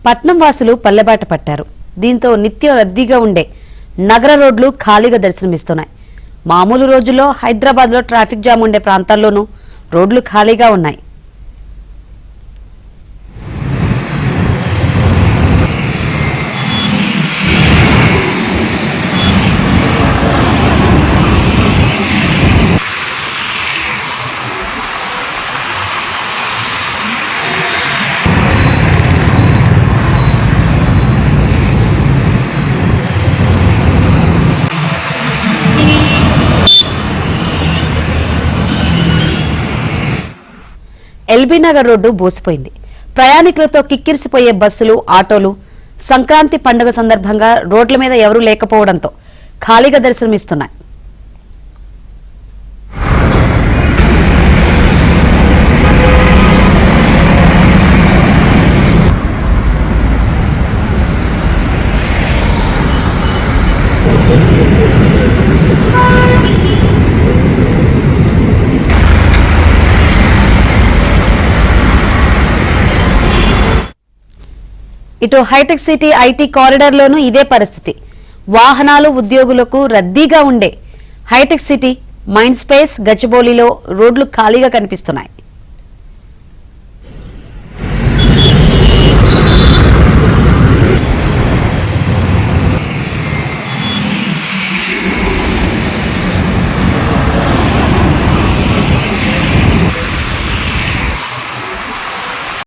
పట్నం వాసులు పల్లెబాట పట్టారు. దీంతో నిత్యం రద్దీగా ఉండే నగర రోడ్లు ఖాళీగా దర్శనమిస్తున్నాయి. మామూలు రోజుల్లో హైదరాబాద్లో ట్రాఫిక్ జామ్ ఉండే ప్రాంతాల్లోనూ రోడ్లు ఖాళీగా ఉన్నాయి. ఎల్బీ నగర్ రోడ్డు బోసిపోయింది. ప్రయాణికులతో కిక్కిరిసిపోయే బస్సులు, ఆటోలు. సంక్రాంతి పండుగ సందర్భంగా రోడ్ల మీద ఎవరూ లేకపోవడంతో ఖాళీగా దర్శనమిస్తున్నాయి. ఇటు హైటెక్ సిటీ ఐటీ కారిడార్లోనూ ఇదే పరిస్థితి. వాహనాలు, ఉద్యోగులకు రద్దీగా ఉండే హైటెక్ సిటీ, మైండ్ స్పేస్, గచ్చిబౌలిలో రోడ్లు ఖాళీగా కనిపిస్తున్నాయి.